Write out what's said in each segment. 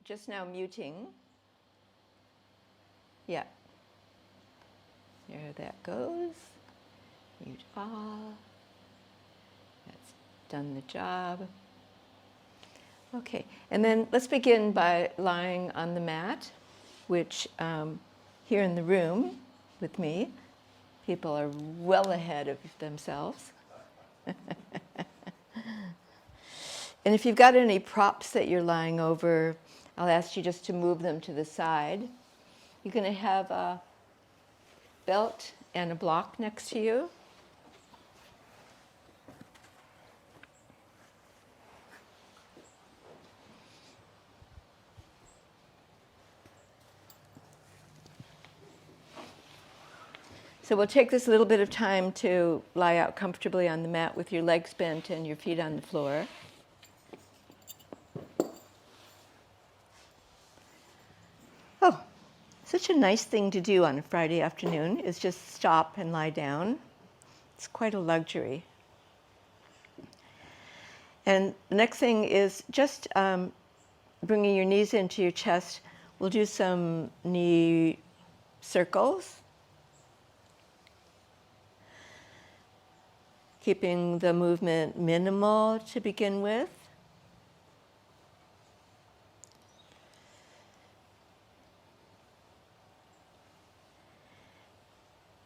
just now muting. Yeah. There that goes. Mute all. That's done the job. Okay, and then let's begin by lying on the mat, which here in the room with me, people are well ahead of themselves. And if you've got any props that you're lying over, I'll ask you just to move them to the side. You're going to have a belt and a block next to you. So we'll take this little bit of time to lie out comfortably on the mat with your legs bent and your feet on the floor. Oh, such a nice thing to do on a Friday afternoon is just stop and lie down. It's quite a luxury. And the next thing is just bringing your knees into your chest. We'll do some knee circles, keeping the movement minimal to begin with.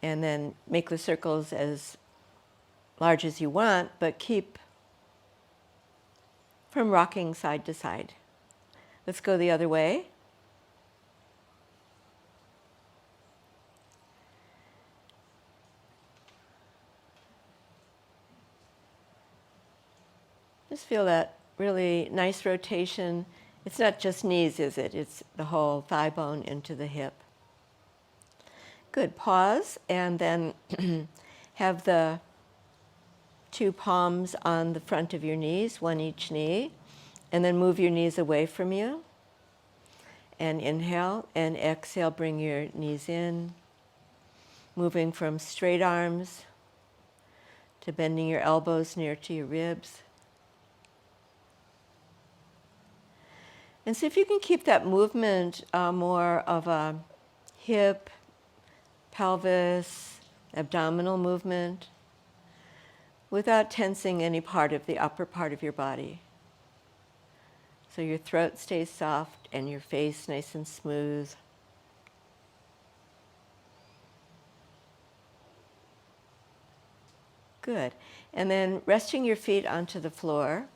And then make the circles as large as you want, but keep from rocking side to side. Let's go the other way. Just feel that really nice rotation. It's not just knees, is it? It's the whole thigh bone into the hip. Good. Pause and then have the two palms on the front of your knees, one each knee, and then move your knees away from you. And inhale and exhale, bring your knees in, moving from straight arms to bending your elbows near to your ribs. And see if you can keep that movement more of a hip, pelvis, abdominal movement without tensing any part of the upper part of your body. So your throat stays soft and your face nice and smooth. Good. And then resting your feet onto the floor.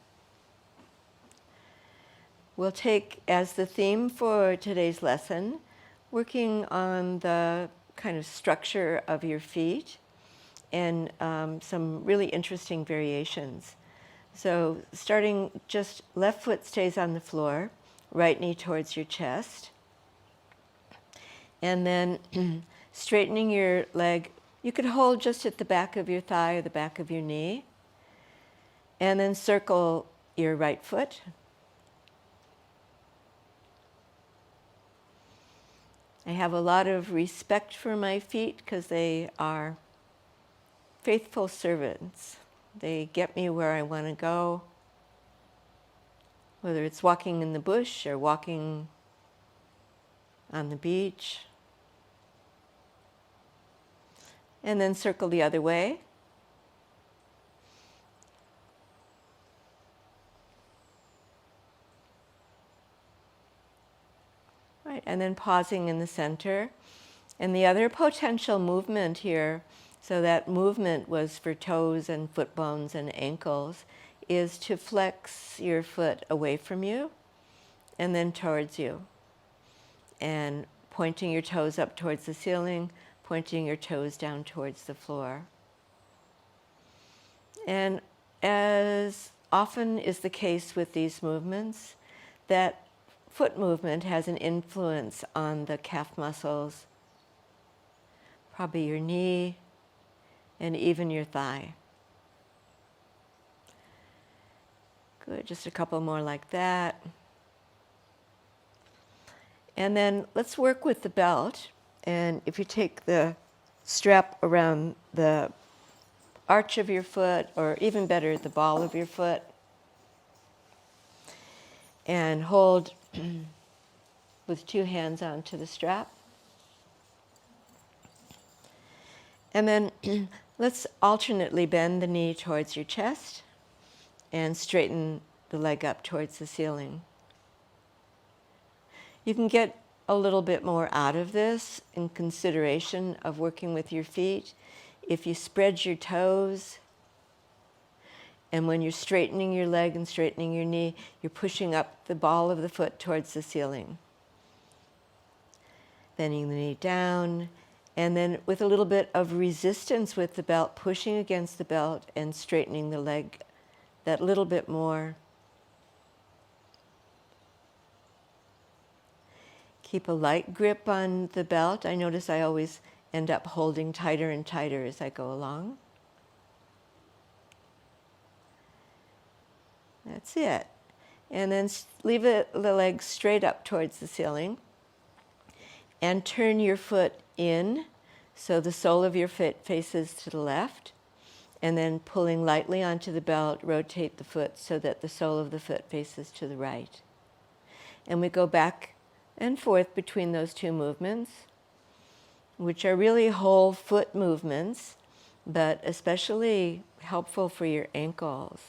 We'll take as the theme for today's lesson, working on the kind of structure of your feet and some really interesting variations. So starting just left foot stays on the floor, right knee towards your chest. And then straightening your leg, you could hold just at the back of your thigh or the back of your knee. And then circle your right foot. I have a lot of respect for my feet because they are faithful servants. They get me where I want to go, whether it's walking in the bush or walking on the beach. And then circle the other way. Right, and then pausing in the center. And the other potential movement here, so that movement was for toes and foot bones and ankles, is to flex your foot away from you and then towards you. And pointing your toes up towards the ceiling, pointing your toes down towards the floor. And as often is the case with these movements, that foot movement has an influence on the calf muscles, probably your knee, and even your thigh. Good, just a couple more like that. And then let's work with the belt. And if you take the strap around the arch of your foot, or even better, the ball of your foot, and hold with 2 hands onto the strap. And then let's alternately bend the knee towards your chest and straighten the leg up towards the ceiling. You can get a little bit more out of this in consideration of working with your feet if you spread your toes, and when you're straightening your leg and straightening your knee, you're pushing up the ball of the foot towards the ceiling. Bending the knee down, and then with a little bit of resistance with the belt, pushing against the belt and straightening the leg that little bit more. Keep a light grip on the belt. I notice I always end up holding tighter and tighter as I go along. That's it. And then leave the legs straight up towards the ceiling. And turn your foot in so the sole of your foot faces to the left. And then pulling lightly onto the belt, rotate the foot so that the sole of the foot faces to the right. And we go back and forth between those 2 movements, which are really whole foot movements, but especially helpful for your ankles.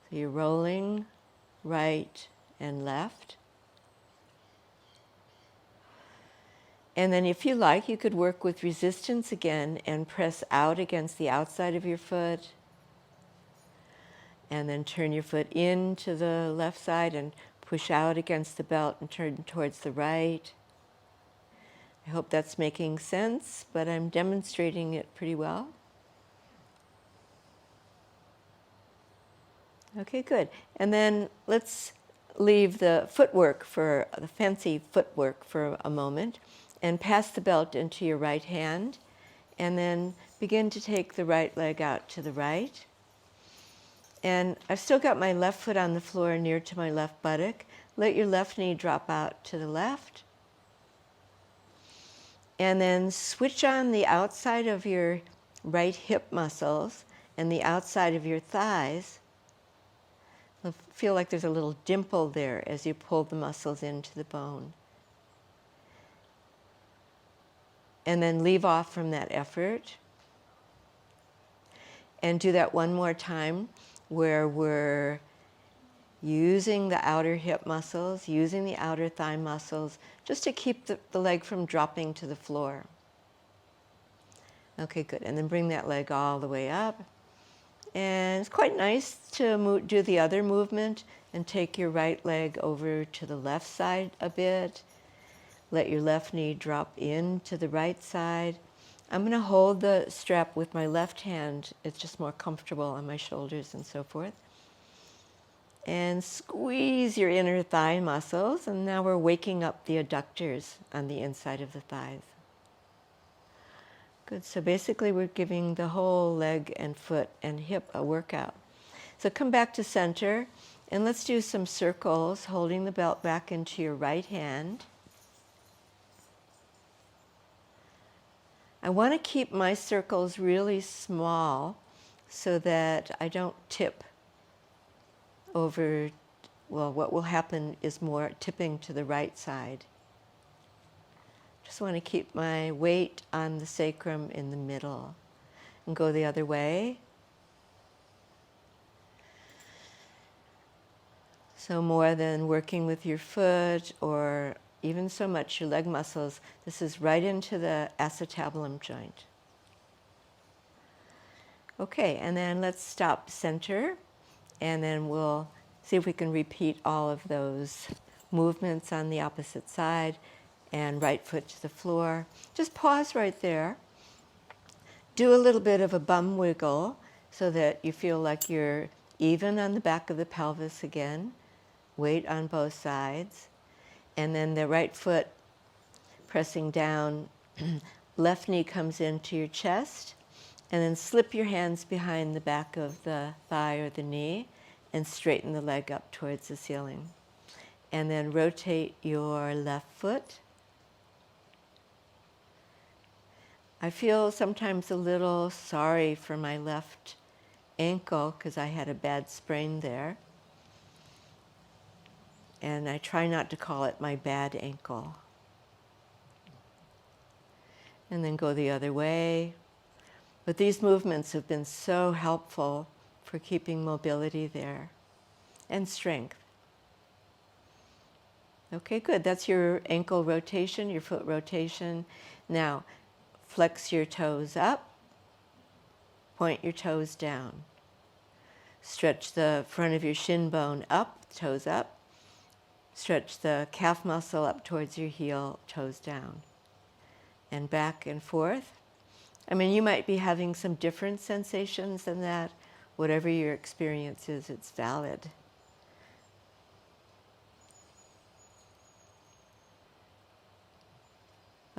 So you're rolling right and left. And then if you like, you could work with resistance again and press out against the outside of your foot. And then turn your foot into the left side and push out against the belt and turn towards the right. I hope that's making sense, but I'm demonstrating it pretty well. Okay, good. And then let's leave the footwork for the fancy footwork for a moment and pass the belt into your right hand, and then begin to take the right leg out to the right. And I've still got my left foot on the floor near to my left buttock. Let your left knee drop out to the left. And then switch on the outside of your right hip muscles and the outside of your thighs. You'll feel like there's a little dimple there as you pull the muscles into the bone. And then leave off from that effort. And do that one more time, where we're using the outer hip muscles, using the outer thigh muscles, just to keep the leg from dropping to the floor. Okay, good. And then bring that leg all the way up. And it's quite nice to do the other movement and take your right leg over to the left side a bit. Let your left knee drop into the right side. I'm going to hold the strap with my left hand. It's just more comfortable on my shoulders and so forth. And squeeze your inner thigh muscles. And now we're waking up the adductors on the inside of the thighs. Good. So basically we're giving the whole leg and foot and hip a workout. So come back to center. And let's do some circles, holding the belt back into your right hand. I want to keep my circles really small so that I don't tip over. Well, what will happen is more tipping to the right side. Just want to keep my weight on the sacrum in the middle. And go the other way. So more than working with your foot or even so much your leg muscles, this is right into the acetabulum joint. Okay, and then let's stop center, and then we'll see if we can repeat all of those movements on the opposite side, and right foot to the floor. Just pause right there. Do a little bit of a bum wiggle so that you feel like you're even on the back of the pelvis again. Weight on both sides. And then the right foot pressing down, left knee comes into your chest, and then slip your hands behind the back of the thigh or the knee and straighten the leg up towards the ceiling. And then rotate your left foot. I feel sometimes a little sorry for my left ankle because I had a bad sprain there. And I try not to call it my bad ankle. And then go the other way. But these movements have been so helpful for keeping mobility there and strength. Okay, good. That's your ankle rotation, your foot rotation. Now, flex your toes up, point your toes down. Stretch the front of your shin bone up, toes up. Stretch the calf muscle up towards your heel, toes down. And back and forth. I mean, you might be having some different sensations than that. Whatever your experience is, it's valid.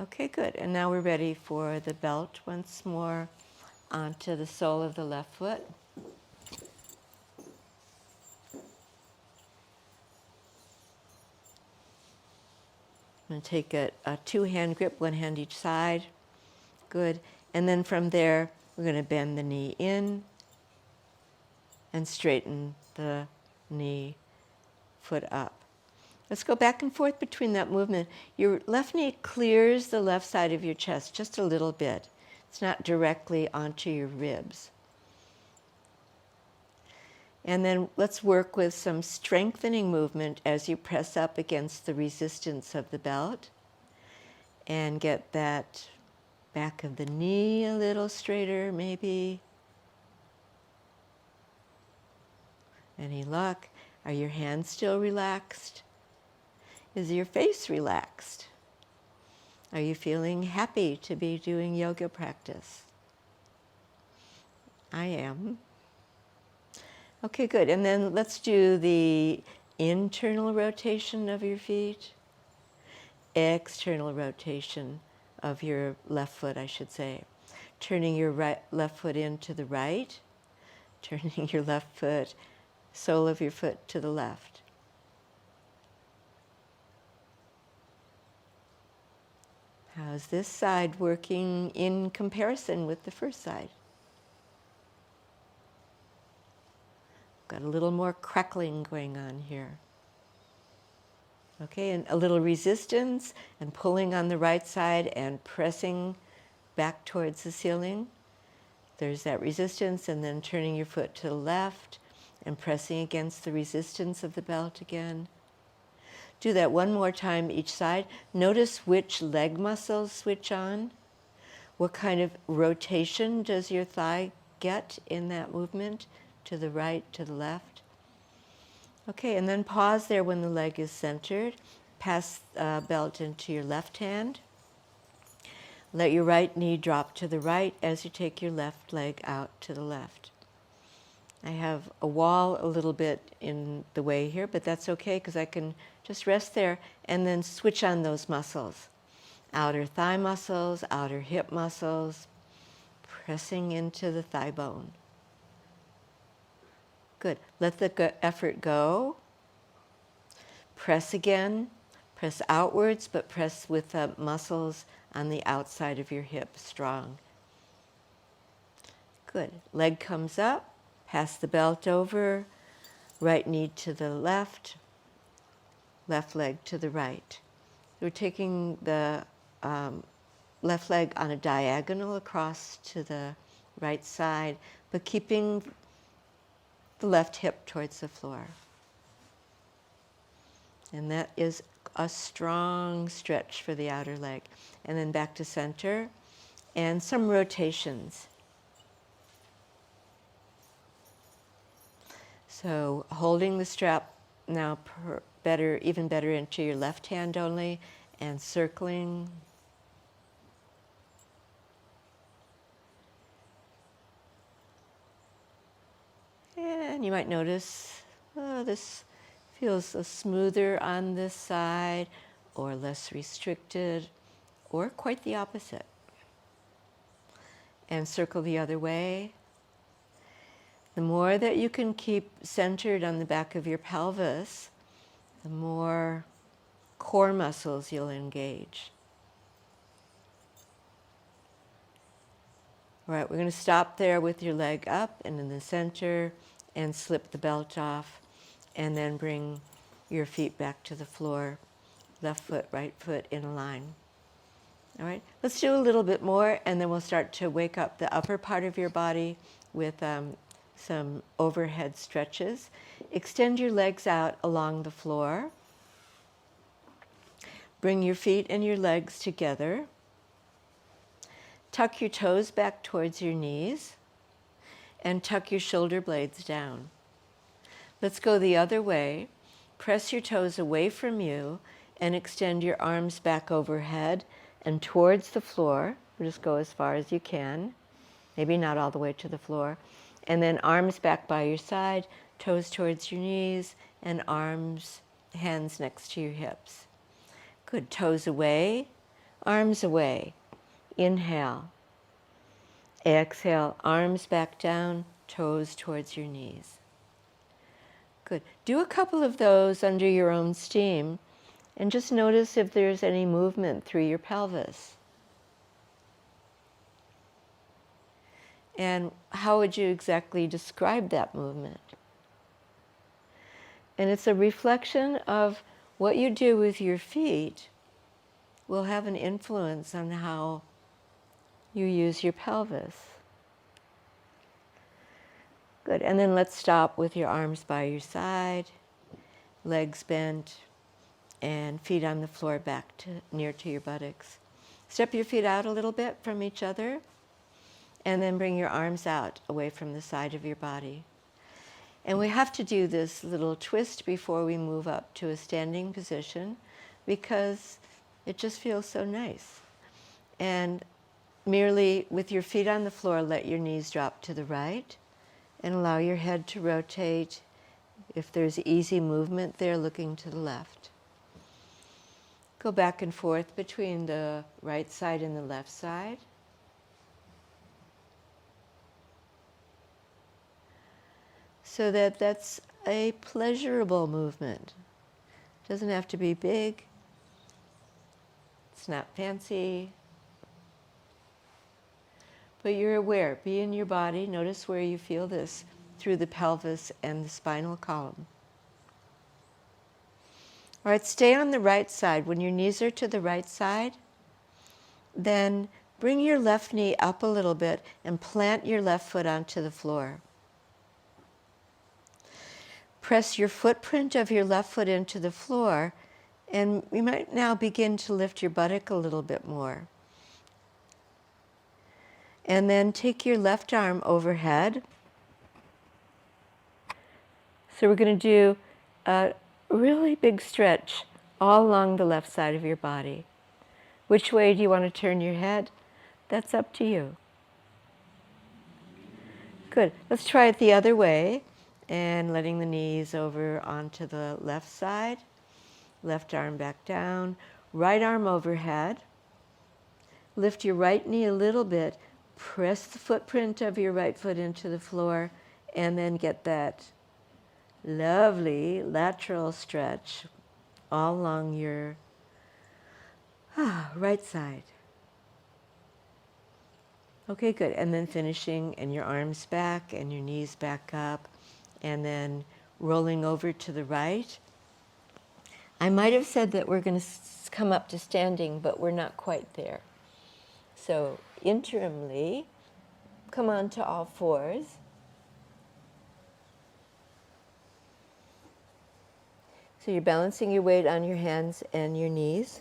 Okay, good. And now we're ready for the belt once more onto the sole of the left foot. I'm going to take a two-hand grip, one hand each side. Good. And then from there, we're going to bend the knee in and straighten the knee, foot up. Let's go back and forth between that movement. Your left knee clears the left side of your chest just a little bit. It's not directly onto your ribs. And then let's work with some strengthening movement as you press up against the resistance of the belt and get that back of the knee a little straighter, maybe. Any luck? Are your hands still relaxed? Is your face relaxed? Are you feeling happy to be doing yoga practice? I am. Okay, good. And then let's do the internal rotation of your feet, external rotation of your left foot, I should say. Turning your left foot into the right, turning your left foot, sole of your foot to the left. How's this side working in comparison with the first side? Got a little more crackling going on here. Okay, and a little resistance and pulling on the right side and pressing back towards the ceiling. There's that resistance, and then turning your foot to the left and pressing against the resistance of the belt again. Do that one more time each side. Notice which leg muscles switch on. What kind of rotation does your thigh get in that movement? To the right, to the left. Okay, and then pause there when the leg is centered. Pass the belt into your left hand. Let your right knee drop to the right as you take your left leg out to the left. I have a wall a little bit in the way here, but that's okay because I can just rest there and then switch on those muscles. Outer thigh muscles, outer hip muscles, pressing into the thigh bone. Good. Let the effort go. Press again. Press outwards, but press with the muscles on the outside of your hip strong. Good. Leg comes up. Pass the belt over. Right knee to the left. Left leg to the right. We're taking the left leg on a diagonal across to the right side, but keeping the left hip towards the floor. And that is a strong stretch for the outer leg. And then back to center and some rotations. So holding the strap now even better into your left hand only and circling. And you might notice, this feels smoother on this side, or less restricted, or quite the opposite. And circle the other way. The more that you can keep centered on the back of your pelvis, the more core muscles you'll engage. All right, we're going to stop there with your leg up and in the center and slip the belt off, and then bring your feet back to the floor. Left foot, right foot in a line. All right, let's do a little bit more, and then we'll start to wake up the upper part of your body with some overhead stretches. Extend your legs out along the floor. Bring your feet and your legs together. Tuck your toes back towards your knees, and tuck your shoulder blades down. Let's go the other way. Press your toes away from you and extend your arms back overhead and towards the floor. Just go as far as you can, maybe not all the way to the floor. And then arms back by your side, toes towards your knees, and arms, hands next to your hips. Good. Toes away, arms away. Inhale. Exhale, arms back down, toes towards your knees. Good. Do a couple of those under your own steam, and just notice if there's any movement through your pelvis. And how would you exactly describe that movement? And it's a reflection of what you do with your feet will have an influence on how you use your pelvis. Good. And then let's stop with your arms by your side, legs bent, and feet on the floor back to near to your buttocks. Step your feet out a little bit from each other, and then bring your arms out away from the side of your body. And we have to do this little twist before we move up to a standing position, because it just feels so nice. And merely with your feet on the floor, let your knees drop to the right, and allow your head to rotate. If there's easy movement there, looking to the left. Go back and forth between the right side and the left side. So that that's a pleasurable movement. It doesn't have to be big. It's not fancy. But you're aware. Be in your body. Notice where you feel this through the pelvis and the spinal column. All right, stay on the right side. When your knees are to the right side, then bring your left knee up a little bit and plant your left foot onto the floor. Press your footprint of your left foot into the floor, and you might now begin to lift your buttock a little bit more. And then take your left arm overhead. So we're going to do a really big stretch all along the left side of your body. Which way do you want to turn your head? That's up to you. Good. Let's try it the other way, and letting the knees over onto the left side. Left arm back down. Right arm overhead. Lift your right knee a little bit. Press the footprint of your right foot into the floor, and then get that lovely lateral stretch all along your right side. Okay, good. And then finishing, and your arms back and your knees back up, and then rolling over to the right. I might have said that we're going to come up to standing, but we're not quite there. So interimly, come on to all fours. So you're balancing your weight on your hands and your knees.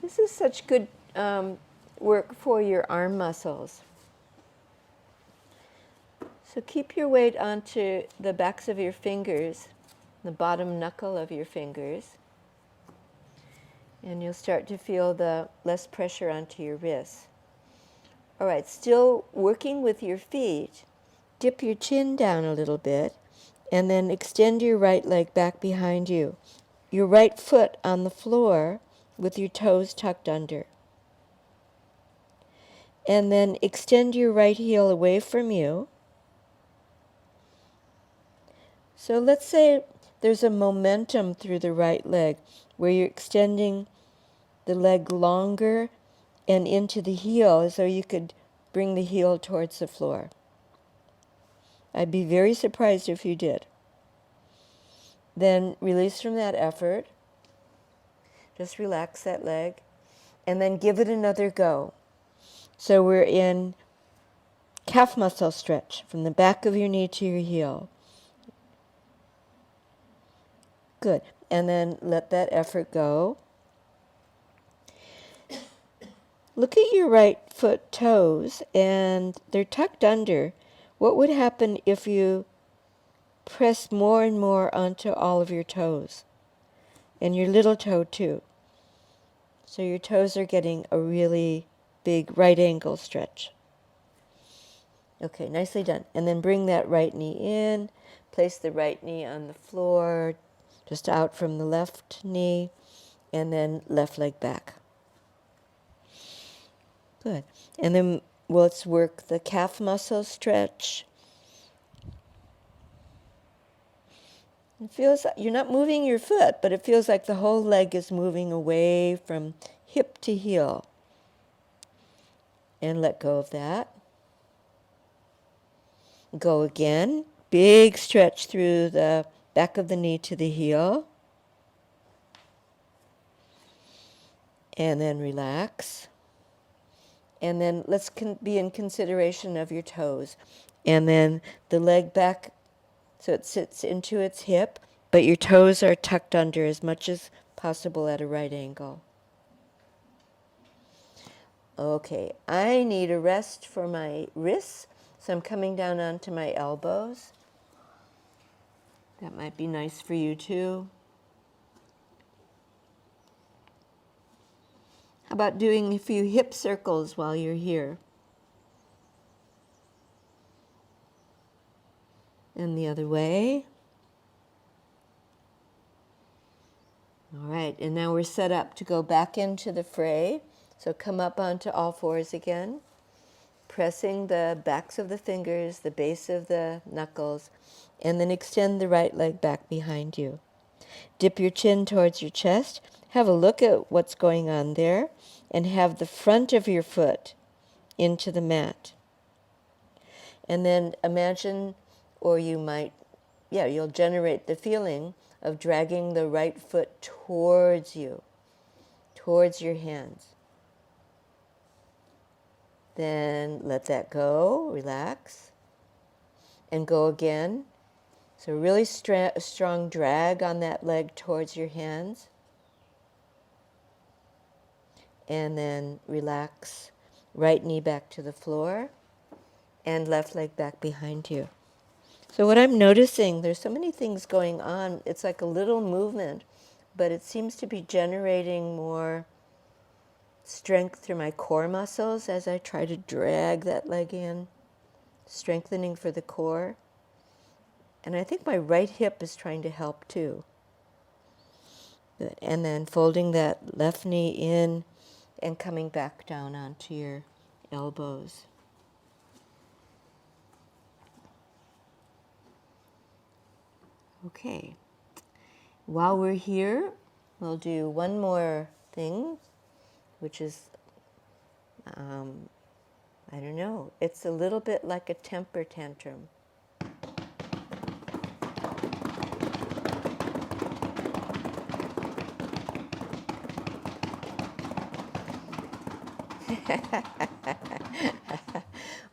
This is such good work for your arm muscles. So keep your weight onto the backs of your fingers, the bottom knuckle of your fingers, and you'll start to feel the less pressure onto your wrists. All right, still working with your feet, dip your chin down a little bit, and then extend your right leg back behind you. Your right foot on the floor with your toes tucked under. And then extend your right heel away from you. So let's say there's a momentum through the right leg where you're extending the leg longer and into the heel, so you could bring the heel towards the floor. I'd be very surprised if you did. Then release from that effort. Just relax that leg. And then give it another go. So we're in calf muscle stretch from the back of your knee to your heel. Good. And then let that effort go. Look at your right foot toes, and they're tucked under. What would happen if you press more and more onto all of your toes? And your little toe too. So your toes are getting a really big right angle stretch. Okay, nicely done. And then bring that right knee in. Place the right knee on the floor, just out from the left knee, and then left leg back. Good. And then let's work the calf muscle stretch. It feels like you're not moving your foot, but it feels like the whole leg is moving away from hip to heel. And let go of that. Go again. Big stretch through the back of the knee to the heel. And then relax. And then let's be in consideration of your toes. And then the leg back so it sits into its hip, but your toes are tucked under as much as possible at a right angle. Okay, I need a rest for my wrists, so I'm coming down onto my elbows. That might be nice for you too. How about doing a few hip circles while you're here? And the other way. All right, and now we're set up to go back into the fray. So come up onto all fours again, pressing the backs of the fingers, the base of the knuckles, and then extend the right leg back behind you. Dip your chin towards your chest. Have a look at what's going on there, and have the front of your foot into the mat. And then imagine, or you might, you'll generate the feeling of dragging the right foot towards you, towards your hands. Then let that go, relax, and go again. So really strong drag on that leg towards your hands. And then relax, right knee back to the floor, and left leg back behind you. So what I'm noticing, there's so many things going on. It's like a little movement, but it seems to be generating more strength through my core muscles as I try to drag that leg in, strengthening for the core. And I think my right hip is trying to help too. And then folding that left knee in and coming back down onto your elbows. Okay. While we're here, we'll do one more thing, which is, I don't know, it's a little bit like a temper tantrum.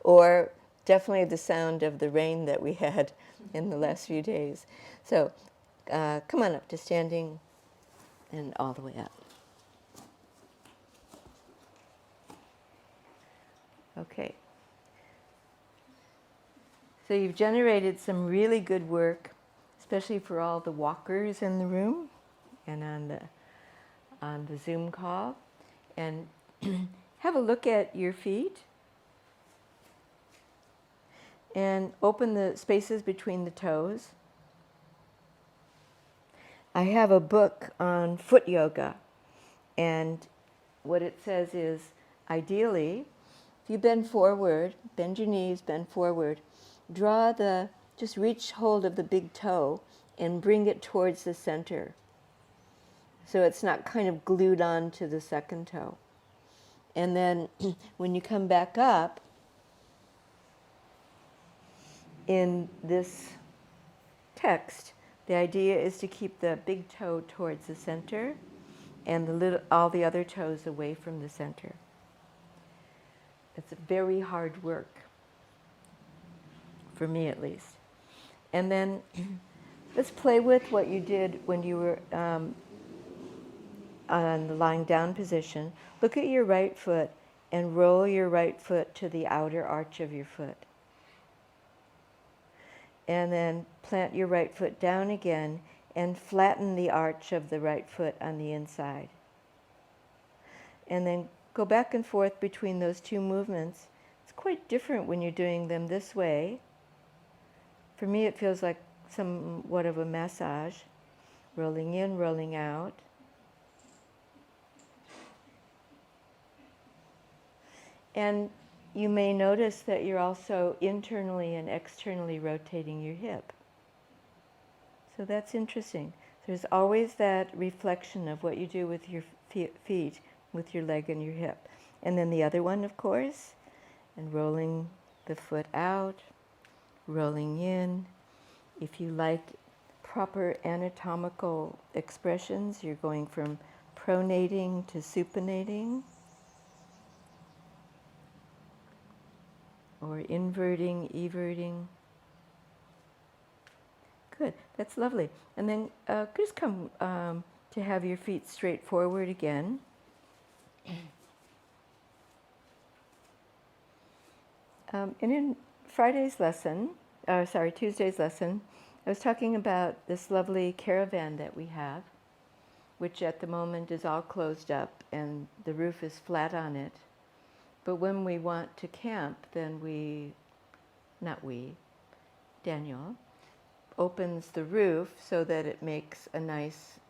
Or definitely the sound of the rain that we had in the last few days. So come on up to standing and all the way up. Okay. So you've generated some really good work, especially for all the walkers in the room and on the Zoom call. And have a look at your feet and open the spaces between the toes. I have a book on foot yoga, and what it says is, ideally, if you bend forward, bend your knees, bend forward, just reach hold of the big toe and bring it towards the center. So it's not kind of glued on to the second toe. And then when you come back up, in this text, The idea is to keep the big toe towards the center and all the other toes away from the center. It's very hard work, for me at least. And then let's play with what you did when you were on the lying down position. Look at your right foot and roll your right foot to the outer arch of your foot. And then plant your right foot down again and flatten the arch of the right foot on the inside. And then go back and forth between those two movements. It's quite different when you're doing them this way. For me, it feels like somewhat of a massage. Rolling in, rolling out. And you may notice that you're also internally and externally rotating your hip. So that's interesting. There's always that reflection of what you do with your feet, with your leg and your hip. And then the other one, of course, and rolling the foot out, rolling in. If you like proper anatomical expressions, you're going from pronating to supinating, or inverting, everting. Good, that's lovely. And then just come to have your feet straight forward again. And in Tuesday's lesson, I was talking about this lovely caravan that we have, which at the moment is all closed up and the roof is flat on it. But when we want to camp, then Daniel, opens the roof so that it makes a nice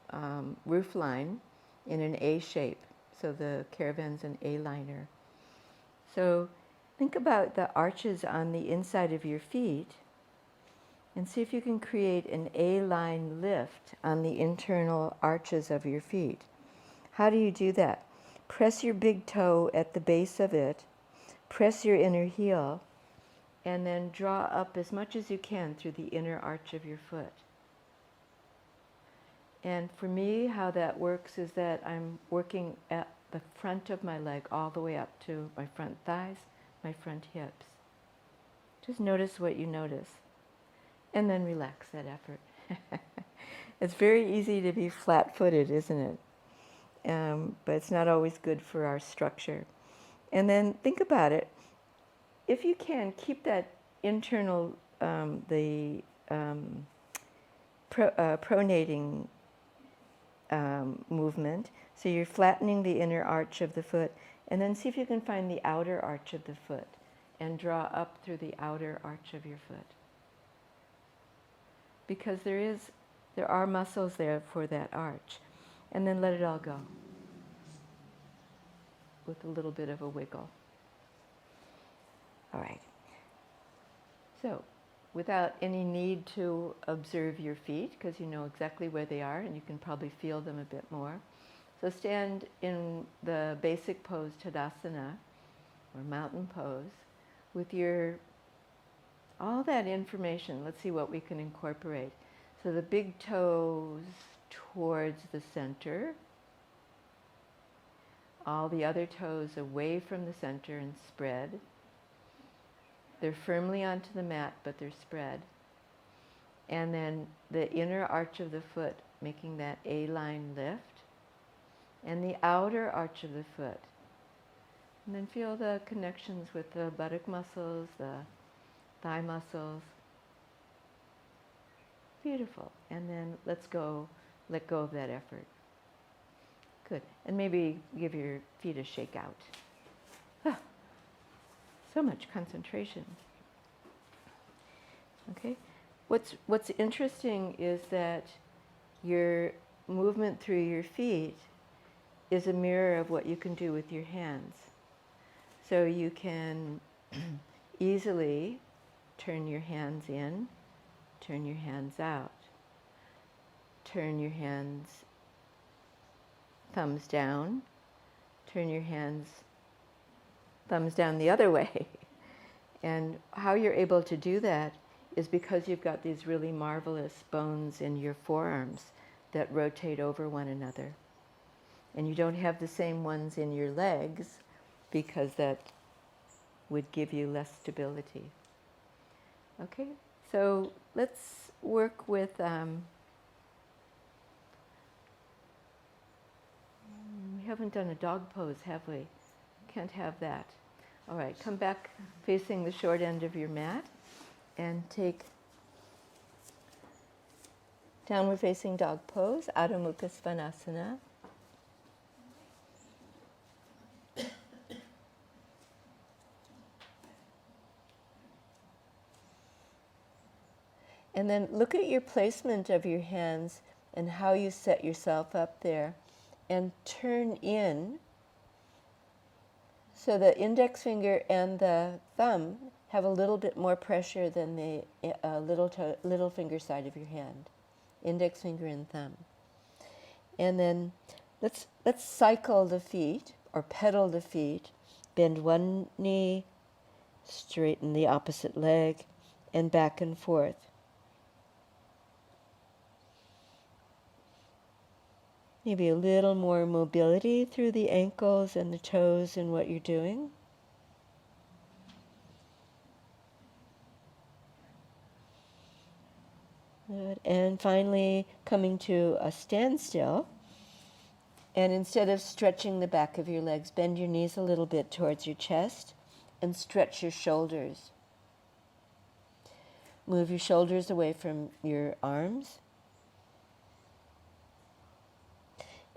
roof line in an A shape. So the caravan's an A-liner. So think about the arches on the inside of your feet and see if you can create an A-line lift on the internal arches of your feet. How do you do that? Press your big toe at the base of it, press your inner heel, and then draw up as much as you can through the inner arch of your foot. And for me, how that works is that I'm working at the front of my leg all the way up to my front thighs, my front hips. Just notice what you notice. And then relax that effort. It's very easy to be flat-footed, isn't it? But it's not always good for our structure. And then think about it. If you can, keep that internal, pronating movement. So you're flattening the inner arch of the foot, and then see if you can find the outer arch of the foot and draw up through the outer arch of your foot. Because there are muscles there for that arch. And then let it all go with a little bit of a wiggle. All right. So, without any need to observe your feet, because you know exactly where they are and you can probably feel them a bit more. So stand in the basic pose, Tadasana, or mountain pose, with all that information. Let's see what we can incorporate. So the big toes towards the center, all the other toes away from the center and spread. They're firmly onto the mat, but they're spread. And then the inner arch of the foot, making that A-line lift. And the outer arch of the foot. And then feel the connections with the buttock muscles, the thigh muscles. Beautiful. And then let go of that effort. Good. And maybe give your feet a shake out. Ah, so much concentration. Okay. What's interesting is that your movement through your feet is a mirror of what you can do with your hands. So you can easily turn your hands in, turn your hands out, turn your hands thumbs down, turn your hands thumbs down the other way. And how you're able to do that is because you've got these really marvelous bones in your forearms that rotate over one another. And you don't have the same ones in your legs because that would give you less stability. Okay, so let's work with, we haven't done a dog pose, have we? Can't have that. All right, come back facing the short end of your mat and take downward facing dog pose, Adho Mukha Svanasana. And then look at your placement of your hands and how you set yourself up there, and turn in so the index finger and the thumb have a little bit more pressure than the little finger side of your hand, index finger and thumb. And then let's cycle the feet or pedal the feet, bend one knee, straighten the opposite leg, and back and forth. Maybe a little more mobility through the ankles and the toes in what you're doing. Good. And finally, coming to a standstill. And instead of stretching the back of your legs, bend your knees a little bit towards your chest and stretch your shoulders. Move your shoulders away from your arms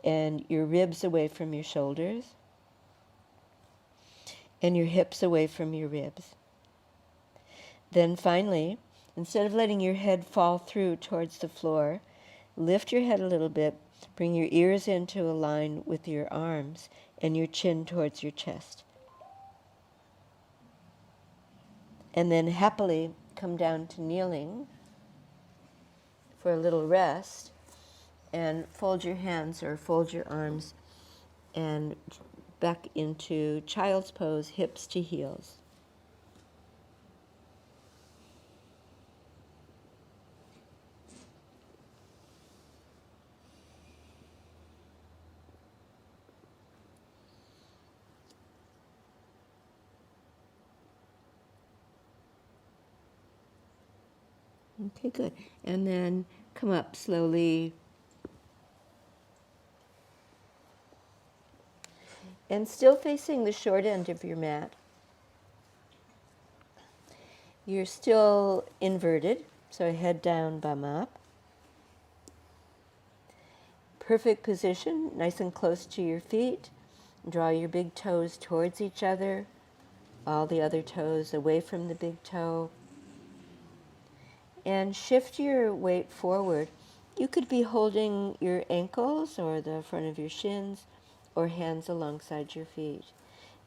and your ribs away from your shoulders and your hips away from your ribs. Then finally, instead of letting your head fall through towards the floor, lift your head a little bit, bring your ears into a line with your arms and your chin towards your chest. And then happily come down to kneeling for a little rest, and fold your hands or fold your arms and back into child's pose, hips to heels. Okay, good. And then come up slowly. And still facing the short end of your mat. You're still inverted, so head down, bum up. Perfect position, nice and close to your feet. Draw your big toes towards each other, all the other toes away from the big toe. And shift your weight forward. You could be holding your ankles or the front of your shins or hands alongside your feet.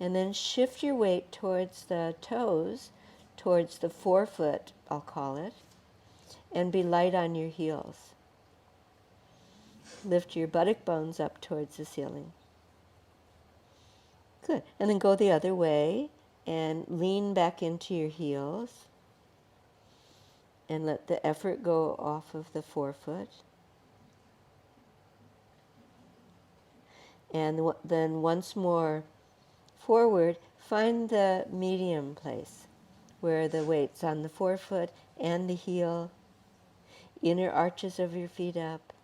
And then shift your weight towards the toes, towards the forefoot, I'll call it, and be light on your heels. Lift your buttock bones up towards the ceiling. Good. And then go the other way and lean back into your heels and let the effort go off of the forefoot. And then once more forward, find the medium place where the weight's on the forefoot and the heel, inner arches of your feet up,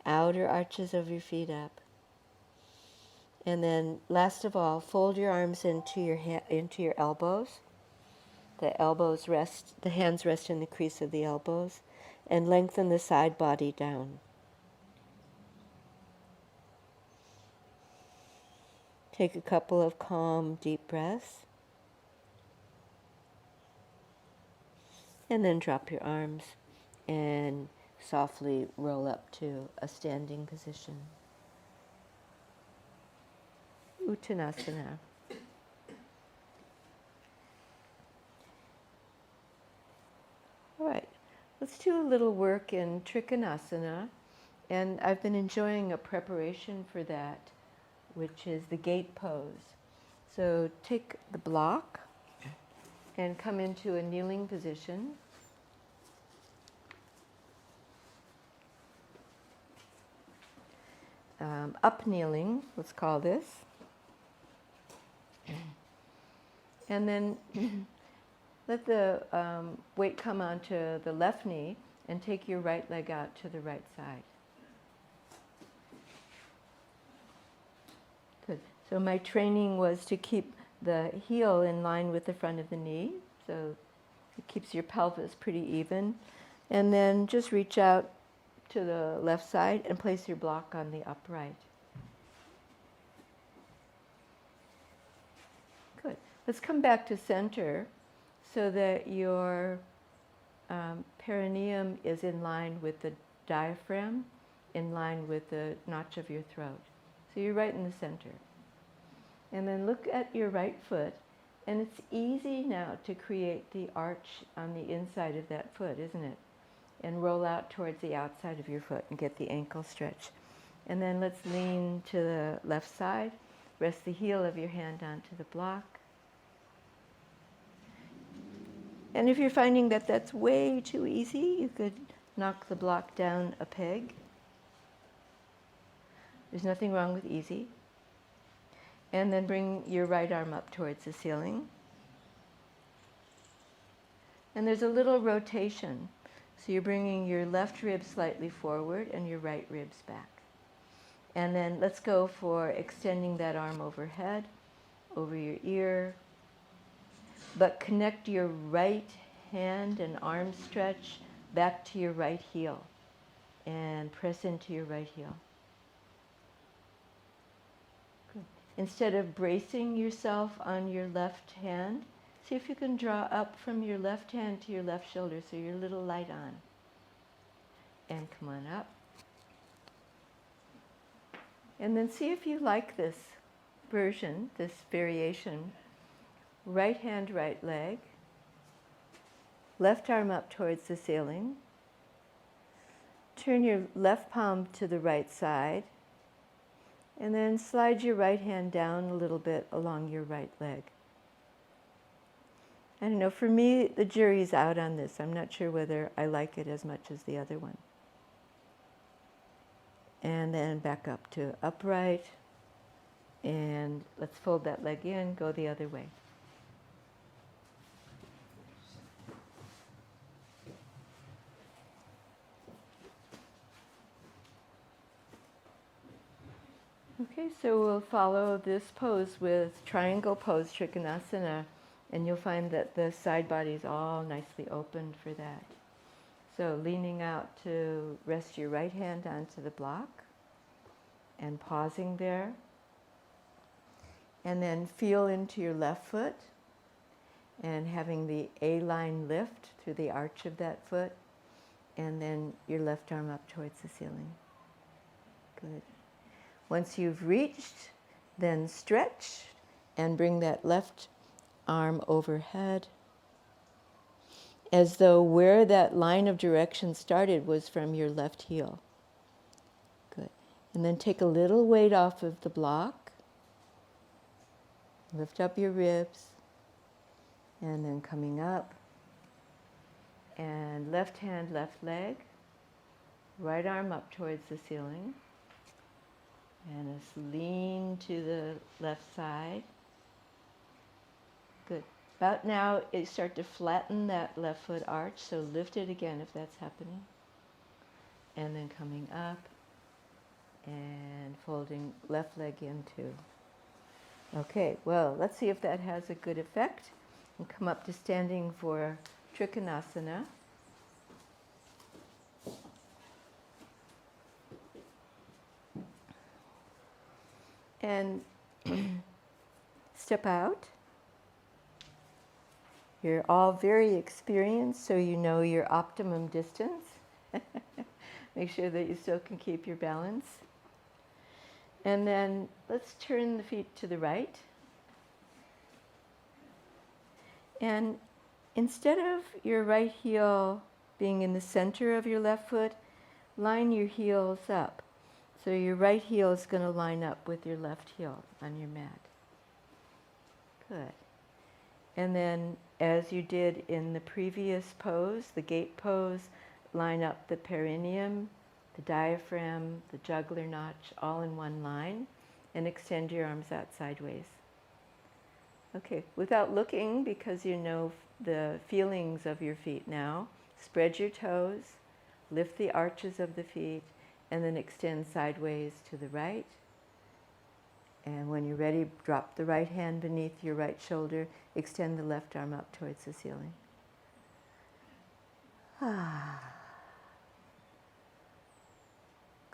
outer arches of your feet up. And then last of all, fold your arms into your elbows. The hands rest in the crease of the elbows, and lengthen the side body down. Take a couple of calm, deep breaths. And then drop your arms and softly roll up to a standing position. Uttanasana. All right, let's do a little work in Trikonasana, and I've been enjoying a preparation for that, which is the gate pose. So take the block and come into a kneeling position. up kneeling, let's call this. And then let the weight come onto the left knee and take your right leg out to the right side. Good. So my training was to keep the heel in line with the front of the knee, so it keeps your pelvis pretty even. And then just reach out to the left side and place your block on the upright. Good. Let's come back to center so that your perineum is in line with the diaphragm, in line with the notch of your throat. So you're right in the center. And then look at your right foot, and it's easy now to create the arch on the inside of that foot, isn't it? And roll out towards the outside of your foot and get the ankle stretch. And then let's lean to the left side, rest the heel of your hand onto the block. And if you're finding that that's way too easy, you could knock the block down a peg. There's nothing wrong with easy. And then bring your right arm up towards the ceiling. And there's a little rotation. So you're bringing your left rib slightly forward and your right ribs back. And then let's go for extending that arm overhead, over your ear. But connect your right hand and arm stretch back to your right heel. And press into your right heel. Good. Instead of bracing yourself on your left hand, see if you can draw up from your left hand to your left shoulder so you're a little light on. And come on up. And then see if you like this version, this variation. Right hand, right leg. Left arm up towards the ceiling. Turn your left palm to the right side. And then slide your right hand down a little bit along your right leg. I don't know, for me, the jury's out on this. I'm not sure whether I like it as much as the other one. And then back up to upright. And let's fold that leg in, go the other way. Okay, so we'll follow this pose with triangle pose, Trikonasana, and you'll find that the side body is all nicely opened for that. So leaning out to rest your right hand onto the block and pausing there. And then feel into your left foot and having the A-line lift through the arch of that foot, and then your left arm up towards the ceiling. Good. Once you've reached, then stretch and bring that left arm overhead as though where that line of direction started was from your left heel. Good. And then take a little weight off of the block. Lift up your ribs. And then coming up. And left hand, left leg. Right arm up towards the ceiling. And just lean to the left side. Good. About now, you start to flatten that left foot arch, so lift it again if that's happening. And then coming up and folding left leg in too. Okay, well, let's see if that has a good effect. And come up to standing for Trikonasana. And step out. You're all very experienced, so you know your optimum distance. Make sure that you still can keep your balance. And then let's turn the feet to the right. And instead of your right heel being in the center of your left foot, line your heels up. So your right heel is going to line up with your left heel on your mat. Good. And then, as you did in the previous pose, the gate pose, line up the perineum the diaphragm, the jugular notch, all in one line, and extend your arms out sideways. Okay, without looking, because you know the feelings of your feet now, spread your toes, lift the arches of the feet, and then extend sideways to the right. And when you're ready, drop the right hand beneath your right shoulder, extend the left arm up towards the ceiling.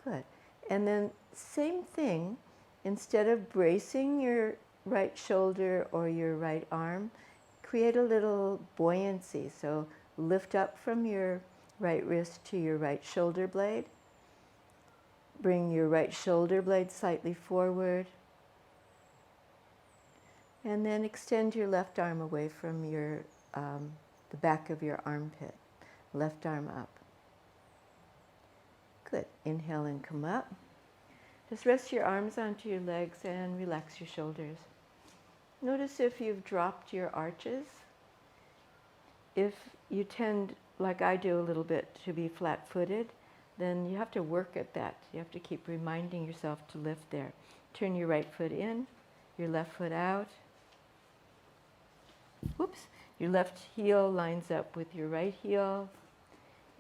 Good. And then same thing, instead of bracing your right shoulder or your right arm, create a little buoyancy. So lift up from your right wrist to your right shoulder blade. Bring your right shoulder blade slightly forward. And then extend your left arm away from your the back of your armpit. Left arm up. Good. Inhale and come up. Just rest your arms onto your legs and relax your shoulders. Notice if you've dropped your arches. If you tend, like I do a little bit, to be flat-footed, then you have to work at that. You have to keep reminding yourself to lift there. Turn your right foot in, your left foot out. Whoops. Your left heel lines up with your right heel,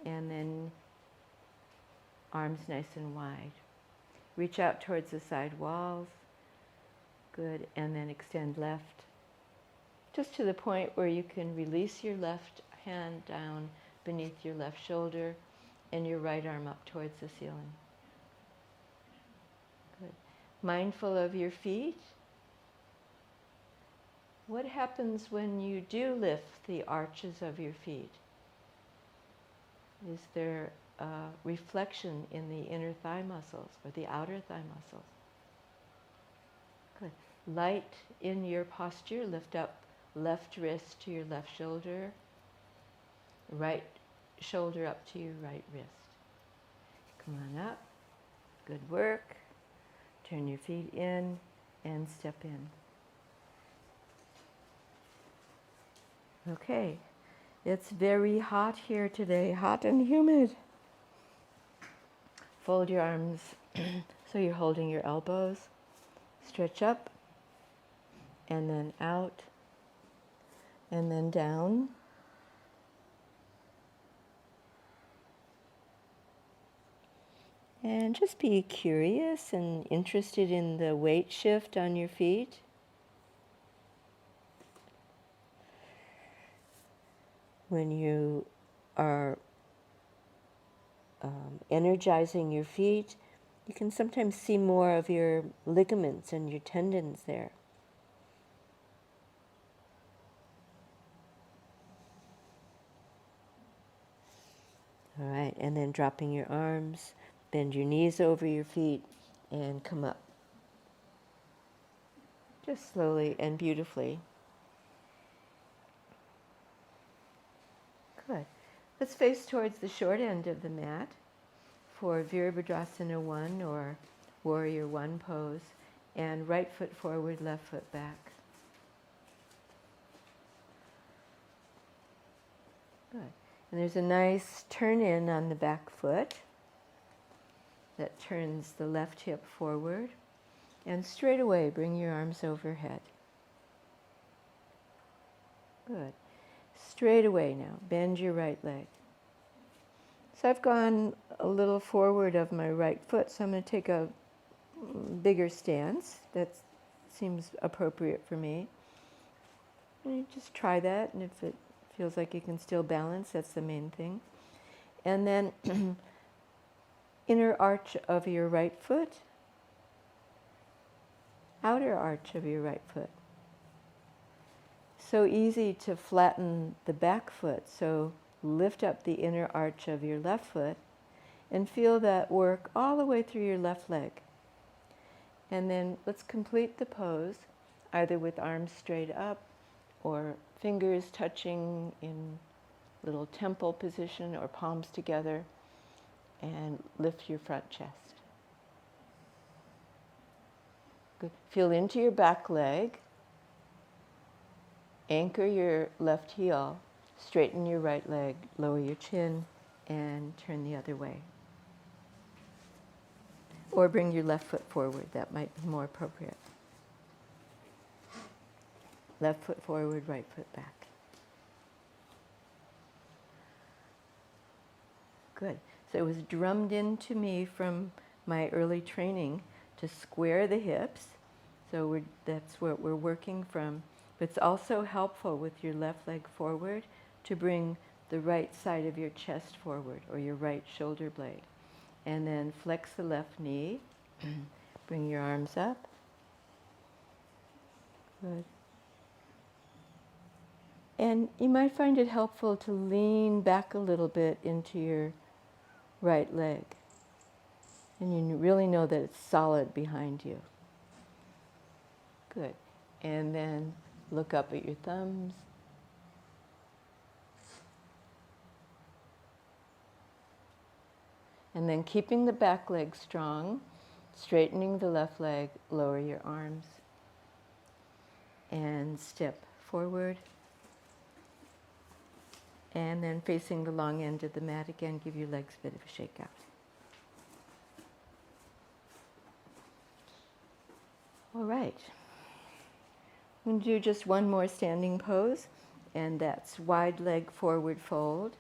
and then arms nice and wide. Reach out towards the side walls. Good. And then extend left. Just to the point where you can release your left hand down beneath your left shoulder and your right arm up towards the ceiling. Good. Mindful of your feet. What happens when you do lift the arches of your feet? Is there a reflection in the inner thigh muscles or the outer thigh muscles? Good. Light in your posture. Lift up left wrist to your left shoulder. Right shoulder up to your right wrist. Come on up. Good work. Turn your feet in and step in. Okay, it's very hot here today, hot and humid. Fold your arms so you're holding your elbows. Stretch up, and then out, and then down. And just be curious and interested in the weight shift on your feet. When you are energizing your feet, you can sometimes see more of your ligaments and your tendons there. All right, and then dropping your arms, bend your knees over your feet, and come up. Just slowly and beautifully. Good. Let's face towards the short end of the mat for Veerabhadrasana One or Warrior One pose, and right foot forward, left foot back. Good. And there's a nice turn in on the back foot that turns the left hip forward, and straight away bring your arms overhead. Good. Straight away now, bend your right leg. So I've gone a little forward of my right foot, so I'm going to take a bigger stance. That seems appropriate for me. And you just try that, and if it feels like you can still balance, that's the main thing. And then inner arch of your right foot, outer arch of your right foot. So easy to flatten the back foot, so lift up the inner arch of your left foot and feel that work all the way through your left leg. And then let's complete the pose either with arms straight up or fingers touching in little temple position or palms together, and lift your front chest. Good. Feel into your back leg. Anchor your left heel, straighten your right leg, lower your chin, and turn the other way. Or bring your left foot forward. That might be more appropriate. Left foot forward, right foot back. Good. So it was drummed into me from my early training to square the hips. So that's what we're working from. But it's also helpful with your left leg forward to bring the right side of your chest forward, or your right shoulder blade. And then flex the left knee. Bring your arms up. Good. And you might find it helpful to lean back a little bit into your right leg. And you really know that it's solid behind you. Good. And then look up at your thumbs. And then keeping the back leg strong, straightening the left leg, lower your arms. And step forward. And then facing the long end of the mat again, give your legs a bit of a shake out. All right. I'm going to do just one more standing pose, and that's wide leg forward fold.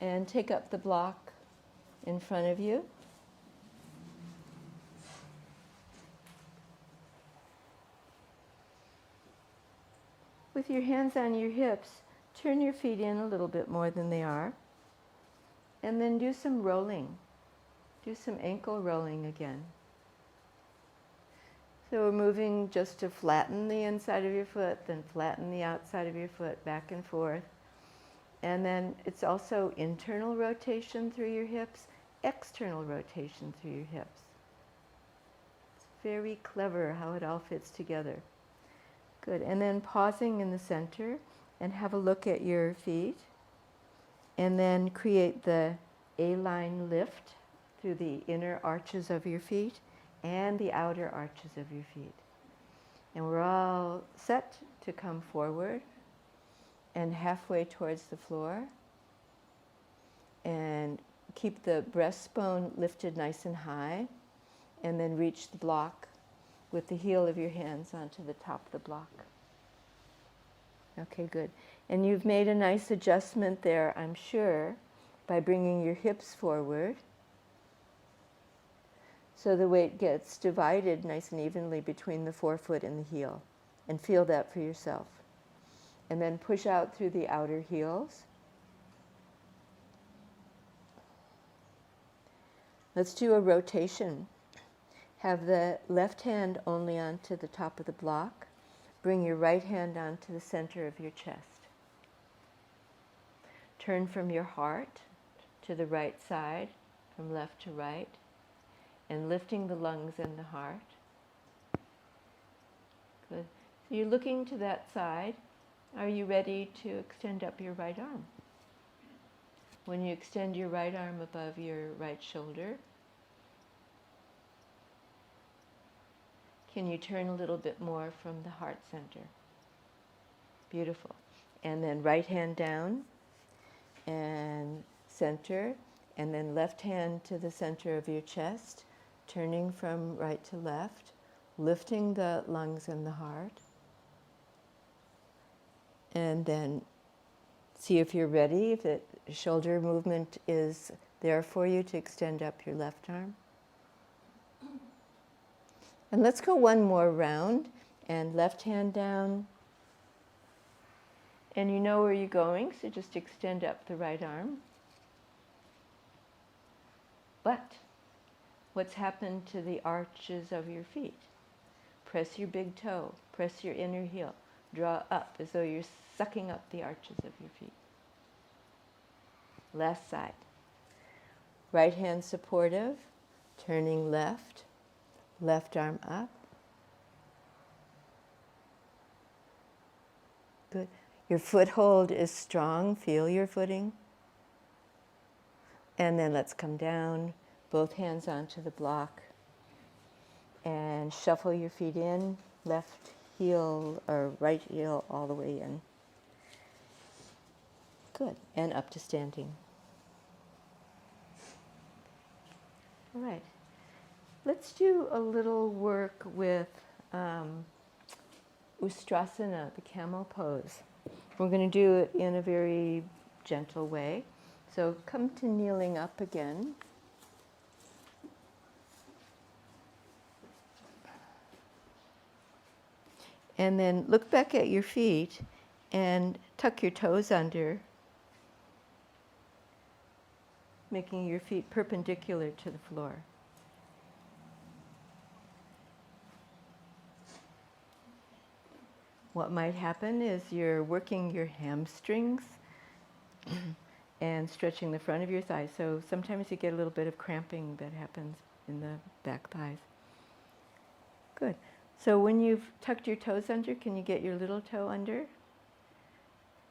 And take up the block in front of you. With your hands on your hips, turn your feet in a little bit more than they are. And then do some rolling. Do some ankle rolling again. So we're moving just to flatten the inside of your foot, then flatten the outside of your foot, back and forth. And then it's also internal rotation through your hips, external rotation through your hips. It's very clever how it all fits together. Good. And then pausing in the center and have a look at your feet. And then create the A-line lift through the inner arches of your feet and the outer arches of your feet. And we're all set to come forward and halfway towards the floor. And keep the breastbone lifted nice and high. And then reach the block with the heel of your hands onto the top of the block. Okay, good. And you've made a nice adjustment there, I'm sure, by bringing your hips forward. So the weight gets divided nice and evenly between the forefoot and the heel. And feel that for yourself. And then push out through the outer heels. Let's do a rotation. Have the left hand only onto the top of the block. Bring your right hand onto the center of your chest. Turn from your heart to the right side, from left to right, and lifting the lungs and the heart. Good. So you're looking to that side. Are you ready to extend up your right arm? When you extend your right arm above your right shoulder, can you turn a little bit more from the heart center? Beautiful. And then right hand down and center, and then left hand to the center of your chest, turning from right to left, lifting the lungs and the heart. And then see if you're ready, if the shoulder movement is there for you to extend up your left arm. And let's go one more round, and left hand down. And you know where you're going, so just extend up the right arm. But what's happened to the arches of your feet? Press your big toe, press your inner heel, draw up as though you're sucking up the arches of your feet. Last side. Right hand supportive, turning left. Left arm up. Good. Your foothold is strong. Feel your footing. And then let's come down, both hands onto the block. And shuffle your feet in, left heel or right heel all the way in. Good. And up to standing. All right. Let's do a little work with Ustrasana, the Camel Pose. We're going to do it in a very gentle way. So come to kneeling up again. And then look back at your feet and tuck your toes under, making your feet perpendicular to the floor. What might happen is you're working your hamstrings and stretching the front of your thighs. So sometimes you get a little bit of cramping that happens in the back thighs. Good. So when you've tucked your toes under, can you get your little toe under?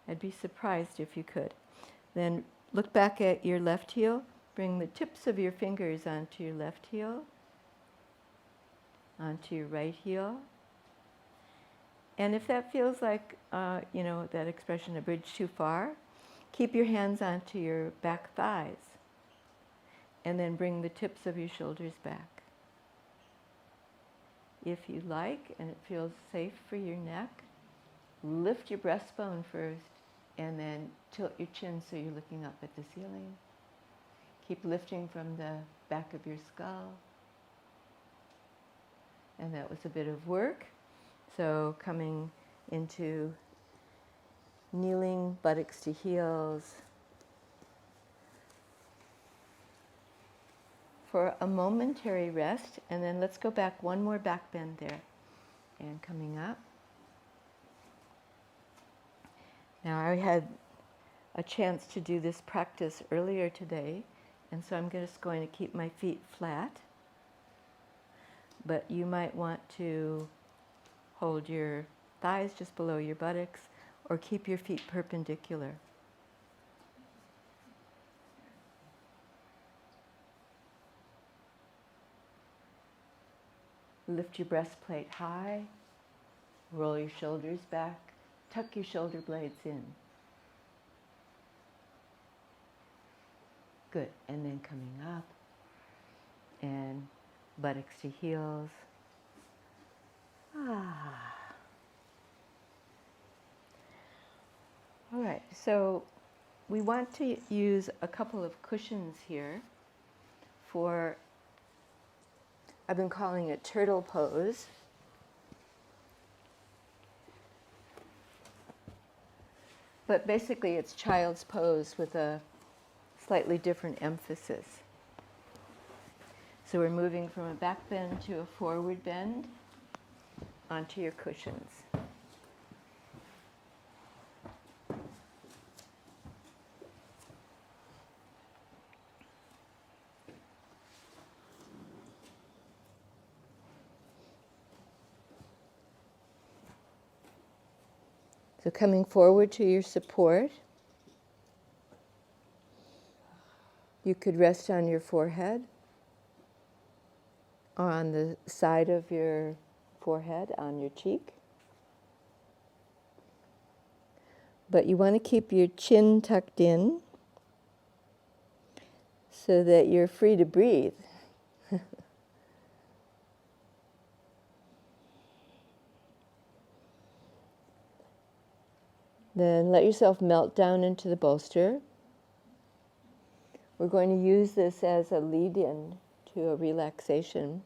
I'd be surprised if you could. Then look back at your left heel. Bring the tips of your fingers onto your left heel, onto your right heel. And if that feels like, that expression, a bridge too far, keep your hands onto your back thighs. And then bring the tips of your shoulders back. If you like, and it feels safe for your neck, lift your breastbone first, and then tilt your chin so you're looking up at the ceiling. Keep lifting from the back of your skull. And that was a bit of work. So coming into kneeling, buttocks to heels. For a momentary rest, and then let's go back, one more back bend there. And coming up. Now I had a chance to do this practice earlier today, and so I'm just going to keep my feet flat. But you might want to hold your thighs just below your buttocks, or keep your feet perpendicular. Lift your breastplate high, roll your shoulders back, tuck your shoulder blades in. Good, and then coming up, and buttocks to heels. All right, so we want to use a couple of cushions here for, I've been calling it turtle pose. But basically it's child's pose with a slightly different emphasis. So we're moving from a back bend to a forward bend onto your cushions. So coming forward to your support, you could rest on your forehead, or on the side of your forehead, on your cheek. But you want to keep your chin tucked in so that you're free to breathe. Then let yourself melt down into the bolster. We're going to use this as a lead-in to a relaxation.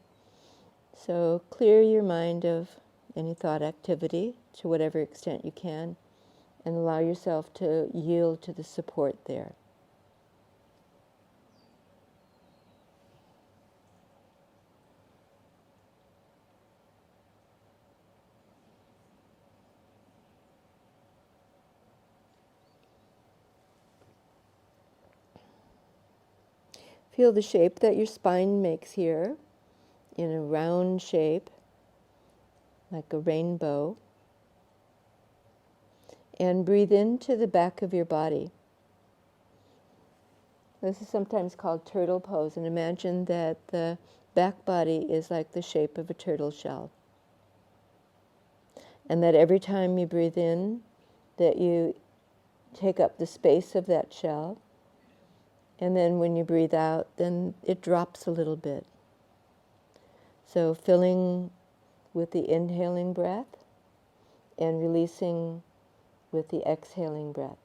So clear your mind of any thought activity to whatever extent you can, and allow yourself to yield to the support there. Feel the shape that your spine makes here, in a round shape, like a rainbow. And breathe into the back of your body. This is sometimes called turtle pose, and imagine that the back body is like the shape of a turtle shell. And that every time you breathe in, that you take up the space of that shell, And then when you breathe out, then it drops a little bit. So filling with the inhaling breath and releasing with the exhaling breath.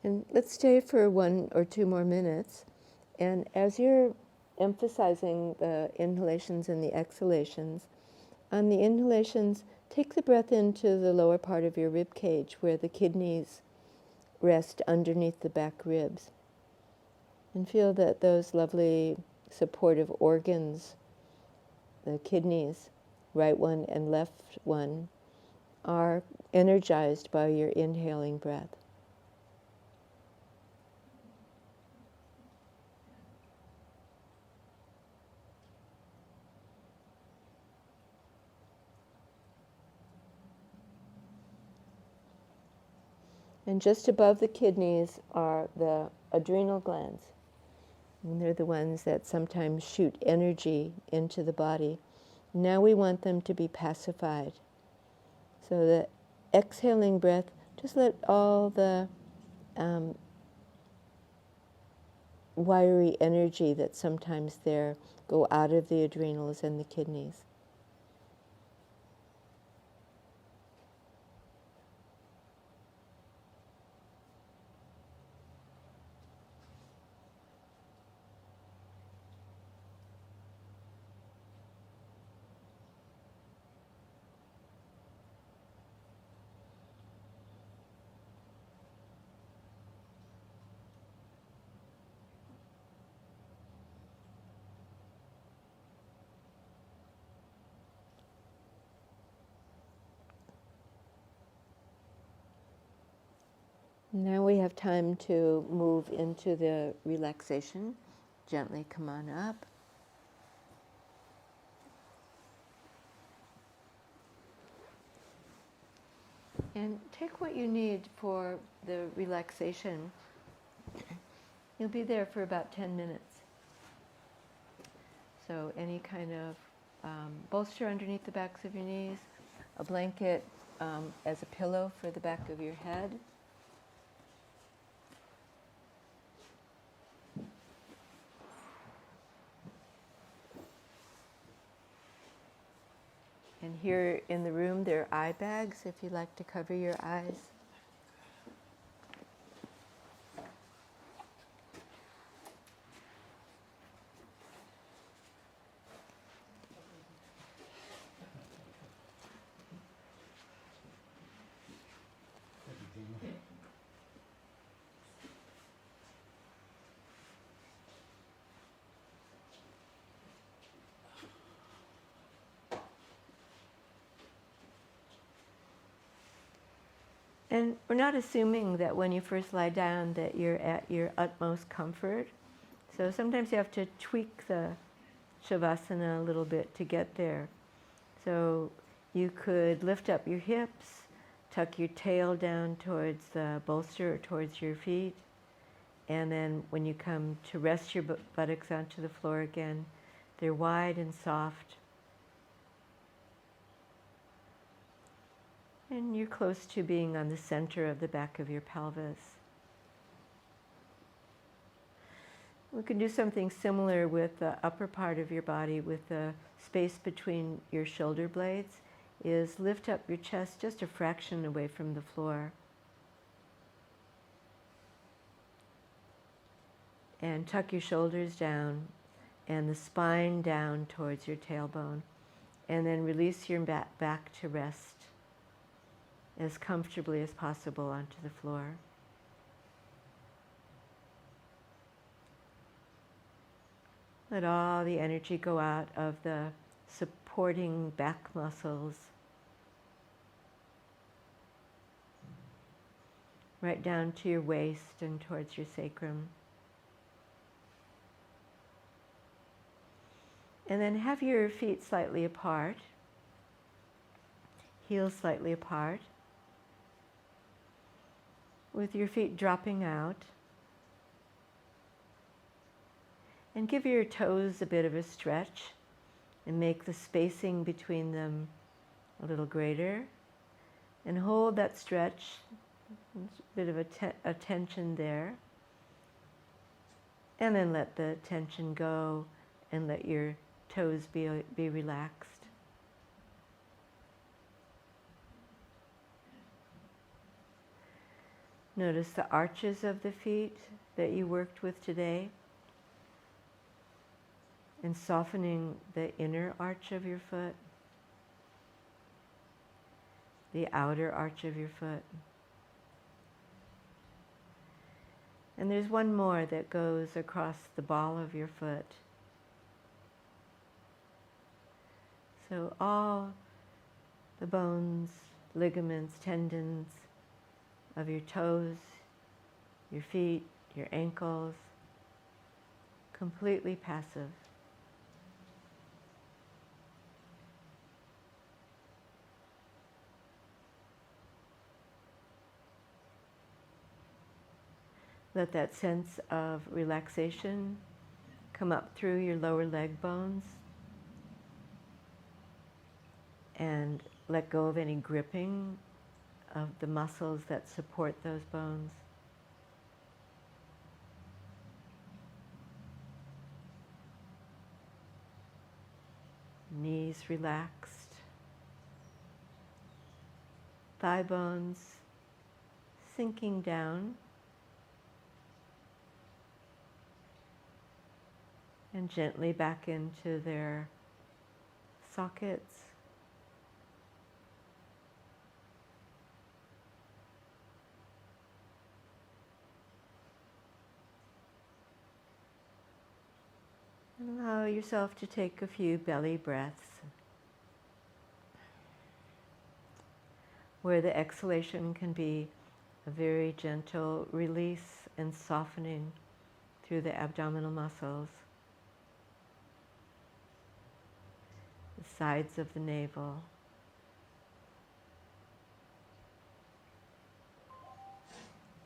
And let's stay for 1 or 2 more minutes. And as you're emphasizing the inhalations and the exhalations, on the inhalations, take the breath into the lower part of your rib cage where the kidneys rest underneath the back ribs. And feel that those lovely supportive organs, the kidneys, right one and left one, are energized by your inhaling breath. And just above the kidneys are the adrenal glands. And they're the ones that sometimes shoot energy into the body. Now we want them to be pacified. So the exhaling breath, just let all the wiry energy that's sometimes there go out of the adrenals and the kidneys. Now we have time to move into the relaxation. Gently come on up. And take what you need for the relaxation. You'll be there for about 10 minutes. So any kind of bolster underneath the backs of your knees, a blanket as a pillow for the back of your head. And here in the room, there are eye bags if you like to cover your eyes. And we're not assuming that when you first lie down that you're at your utmost comfort. So sometimes you have to tweak the Shavasana a little bit to get there. So you could lift up your hips, tuck your tail down towards the bolster or towards your feet, and then when you come to rest your buttocks onto the floor again, they're wide and soft. And you're close to being on the center of the back of your pelvis. We can do something similar with the upper part of your body, with the space between your shoulder blades, is lift up your chest just a fraction away from the floor. And tuck your shoulders down and the spine down towards your tailbone. And then release your back to rest as comfortably as possible onto the floor. Let all the energy go out of the supporting back muscles, right down to your waist and towards your sacrum. And then have your feet slightly apart, heels slightly apart, with your feet dropping out. And give your toes a bit of a stretch and make the spacing between them a little greater. And hold that stretch, a bit of a tension there. And then let the tension go and let your toes be relaxed. Notice the arches of the feet that you worked with today, and softening the inner arch of your foot, the outer arch of your foot. And there's one more that goes across the ball of your foot. So all the bones, ligaments, tendons of your toes, your feet, your ankles, completely passive. Let that sense of relaxation come up through your lower leg bones, and let go of any gripping of the muscles that support those bones. Knees relaxed, thigh bones sinking down, and gently back into their sockets. And allow yourself to take a few belly breaths, where the exhalation can be a very gentle release and softening through the abdominal muscles, the sides of the navel,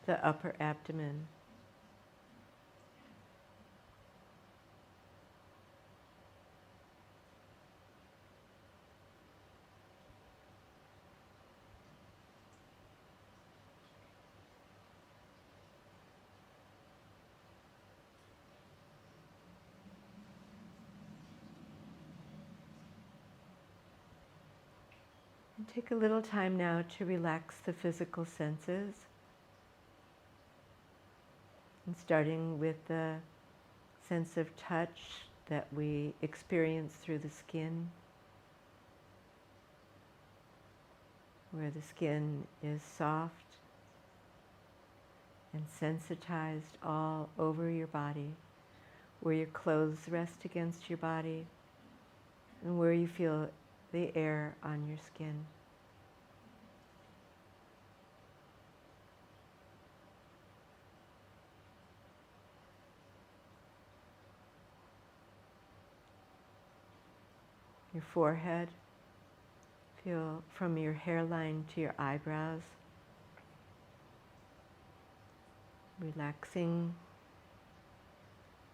the upper abdomen. And take a little time now to relax the physical senses. And starting with the sense of touch that we experience through the skin, where the skin is soft and sensitized all over your body, where your clothes rest against your body, and where you feel the air on your skin. Your forehead, feel from your hairline to your eyebrows, relaxing,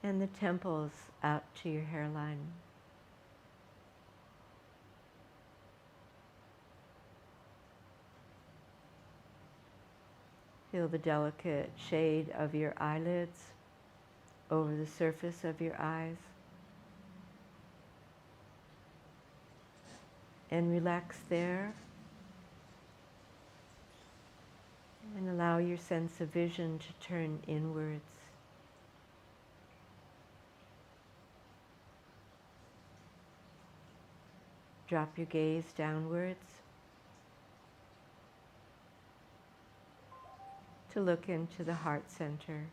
and the temples out to your hairline. Feel the delicate shade of your eyelids over the surface of your eyes. And relax there. And allow your sense of vision to turn inwards. Drop your gaze downwards to look into the heart center.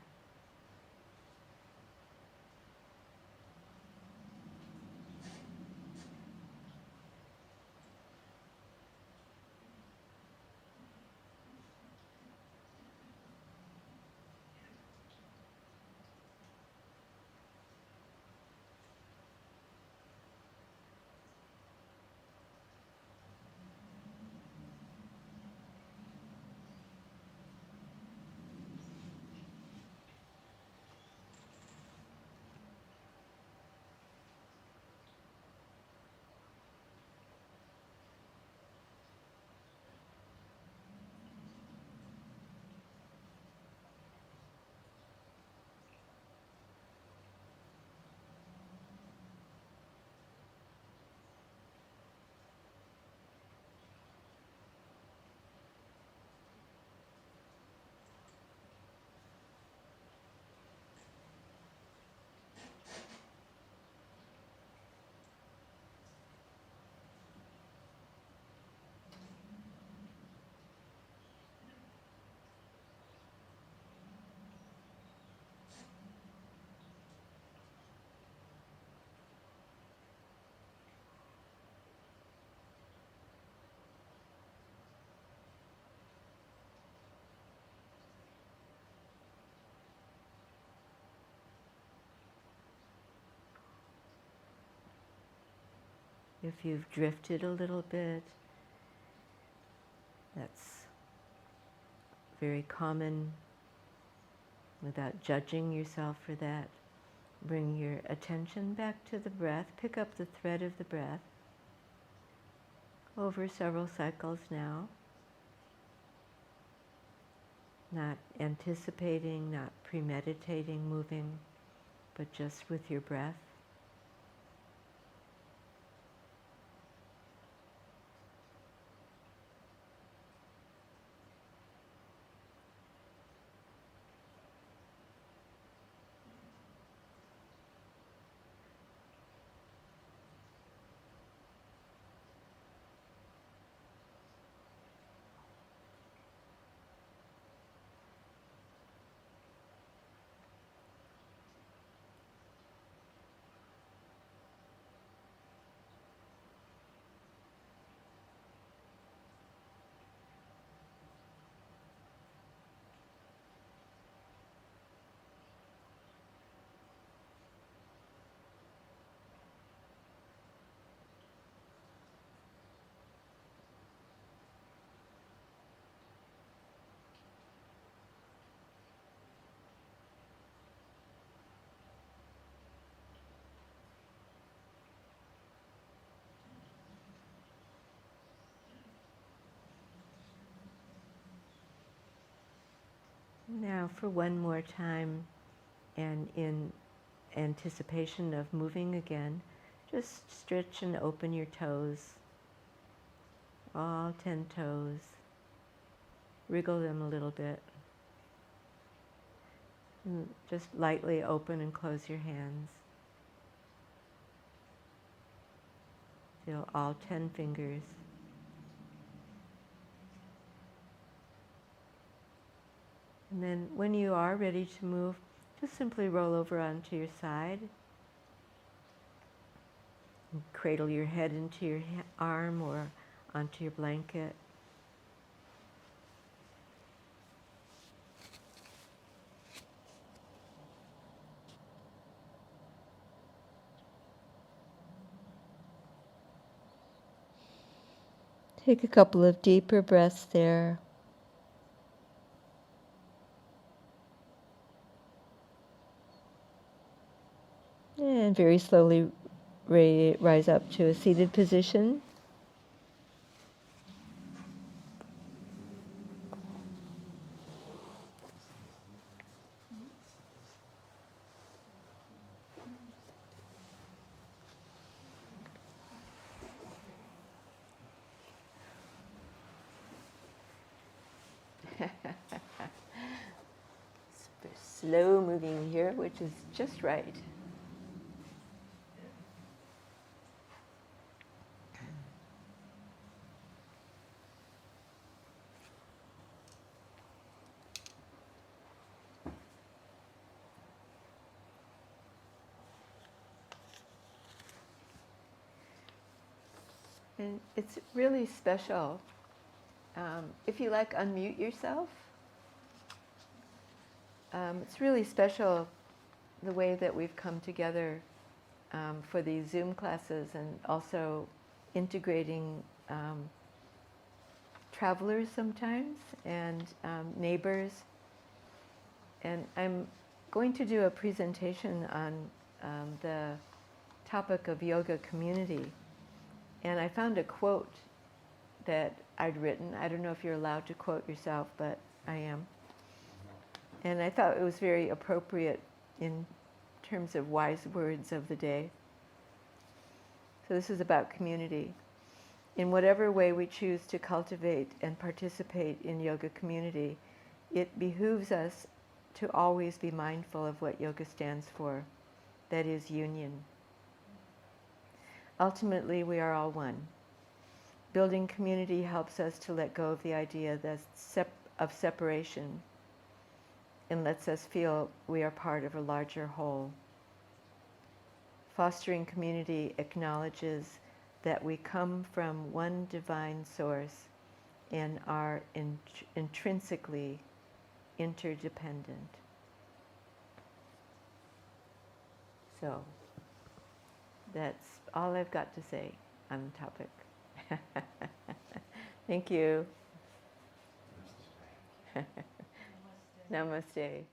If you've drifted a little bit, that's very common, without judging yourself for that. Bring your attention back to the breath. Pick up the thread of the breath over several cycles now. Not anticipating, not premeditating moving, but just with your breath. Now for one more time, and in anticipation of moving again, just stretch and open your toes, all 10 toes. Wriggle them a little bit. And just lightly open and close your hands. Feel all 10 fingers. And then when you are ready to move, just simply roll over onto your side. And cradle your head into your arm or onto your blanket. Take a couple of deeper breaths there. And very slowly rise up to a seated position. Slow moving here, which is just right. And it's really special. If you like, unmute yourself. It's really special the way that we've come together for these Zoom classes, and also integrating travelers sometimes and neighbors. And I'm going to do a presentation on the topic of yoga community. And I found a quote that I'd written. I don't know if you're allowed to quote yourself, but I am. And I thought it was very appropriate in terms of wise words of the day. So this is about community. In whatever way we choose to cultivate and participate in yoga community, it behooves us to always be mindful of what yoga stands for, that is union. Ultimately, we are all one. Building community helps us to let go of the idea of separation, and lets us feel we are part of a larger whole. Fostering community acknowledges that we come from one divine source and are intrinsically interdependent. So, that's all I've got to say. on the topic. Thank you. Namaste.